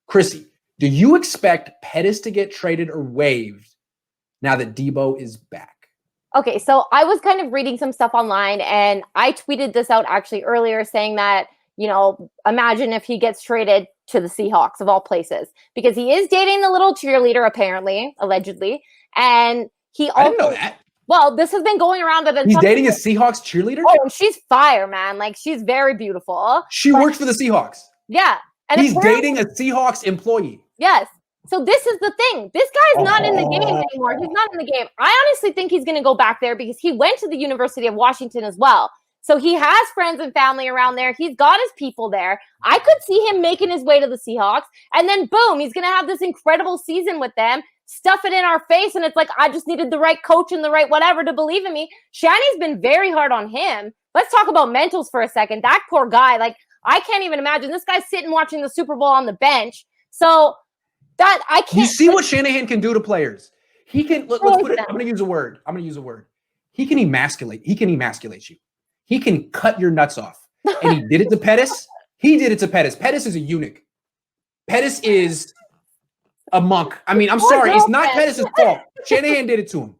Chrissy, do you expect Pettis to get traded or waived now that Deebo is back? Okay, so I was kind of reading some stuff online, and I tweeted this out actually earlier saying that, imagine if he gets traded to the Seahawks of all places, because he is dating the little cheerleader, apparently, allegedly. And he also, I didn't know that. Well, this has been going around. He's dating a Seahawks cheerleader? Oh, and she's fire, man. Like, she's very beautiful. She works for the Seahawks. Yeah. And he's dating a Seahawks employee. Yes. So this is the thing. This guy's not in the game anymore. He's not in the game. I honestly think he's going to go back there because he went to the University of Washington as well. So he has friends and family around there. He's got his people there. I could see him making his way to the Seahawks. And then, boom, he's going to have this incredible season with them, stuff it in our face. And it's like, I just needed the right coach and the right whatever to believe in me. Shanny's been very hard on him. Let's talk about mentals for a second. That poor guy, like, I can't even imagine. This guy's sitting watching the Super Bowl on the bench. So that I can't. You see what Shanahan can do to players. He can, let's put it, I'm going to use a word. He can emasculate. He can emasculate you. He can cut your nuts off. And he did it to Pettis. Pettis is a eunuch. Pettis is a monk. I mean, I'm sorry. It's not Pettis' fault. Shanahan did it to him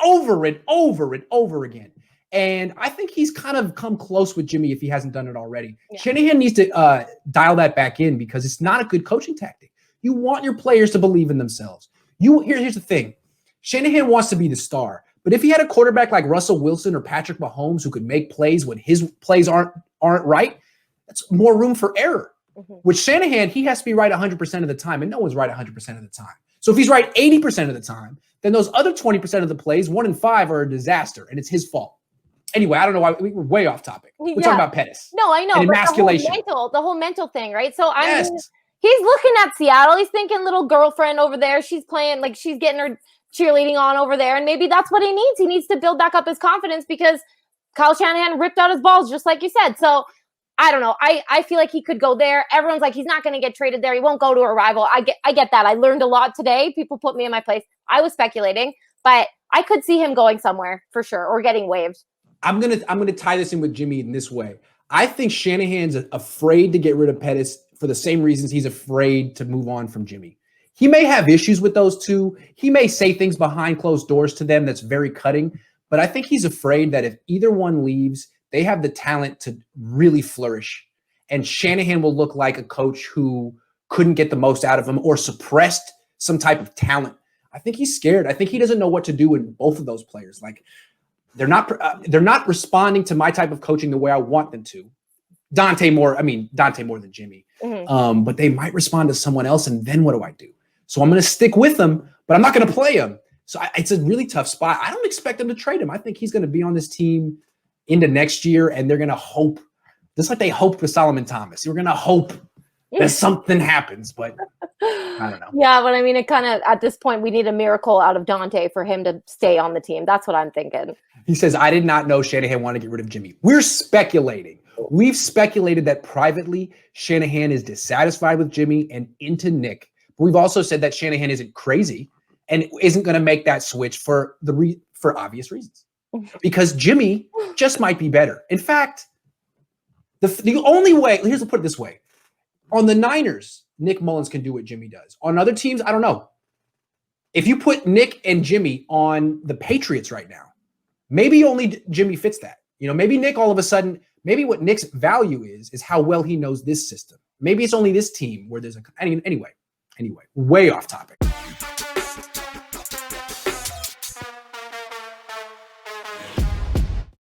over and over and over again. And I think he's kind of come close with Jimmy if he hasn't done it already. Yeah. Shanahan needs to dial that back in because it's not a good coaching tactic. You want your players to believe in themselves. Here's the thing. Shanahan wants to be the star. But if he had a quarterback like Russell Wilson or Patrick Mahomes who could make plays when his plays aren't right, that's more room for error. Mm-hmm. With Shanahan, he has to be right 100% of the time, and no one's right 100% of the time. So if he's right 80% of the time, then those other 20% of the plays, 1 in 5, are a disaster, and it's his fault. Anyway, I don't know why we're way off topic. We're talking about Pettis. No, I know. And emasculation. The whole mental thing, right? So I mean, he's looking at Seattle. He's thinking little girlfriend over there. She's playing, like she's getting her cheerleading on over there. And maybe that's what he needs. He needs to build back up his confidence because Kyle Shanahan ripped out his balls, just like you said. So I don't know. I feel like he could go there. Everyone's like, he's not going to get traded there. He won't go to a rival. I get that. I learned a lot today. People put me in my place. I was speculating, but I could see him going somewhere for sure or getting waived. I'm gonna tie this in with Jimmy in this way. I think Shanahan's afraid to get rid of Pettis for the same reasons he's afraid to move on from Jimmy. He may have issues with those two. He may say things behind closed doors to them that's very cutting, but I think he's afraid that if either one leaves, they have the talent to really flourish. And Shanahan will look like a coach who couldn't get the most out of him or suppressed some type of talent. I think he's scared. I think he doesn't know what to do with both of those players. Like, they're not responding to my type of coaching the way I want them to. Dante more than Jimmy. Mm-hmm. But they might respond to someone else, and then what do I do? So I'm going to stick with them, but I'm not going to play him. So it's a really tough spot. I don't expect them to trade him. I think he's going to be on this team into next year, and they're going to hope, just like they hoped with Solomon Thomas. We're going to hope that something happens, but I don't know. Yeah, but I mean, it kind of, at this point, we need a miracle out of Dante for him to stay on the team. That's what I'm thinking. He says, I did not know Shanahan wanted to get rid of Jimmy. We're speculating. We've speculated that privately Shanahan is dissatisfied with Jimmy and into Nick. But we've also said that Shanahan isn't crazy and isn't going to make that switch for obvious reasons. Because Jimmy just might be better. In fact, the only way, here's to put it this way. On the Niners, Nick Mullins can do what Jimmy does. On other teams, I don't know. If you put Nick and Jimmy on the Patriots right now, maybe only Jimmy fits that. Maybe Nick all of a sudden, maybe what Nick's value is how well he knows this system. Maybe it's only this team where there's anyway, way off topic.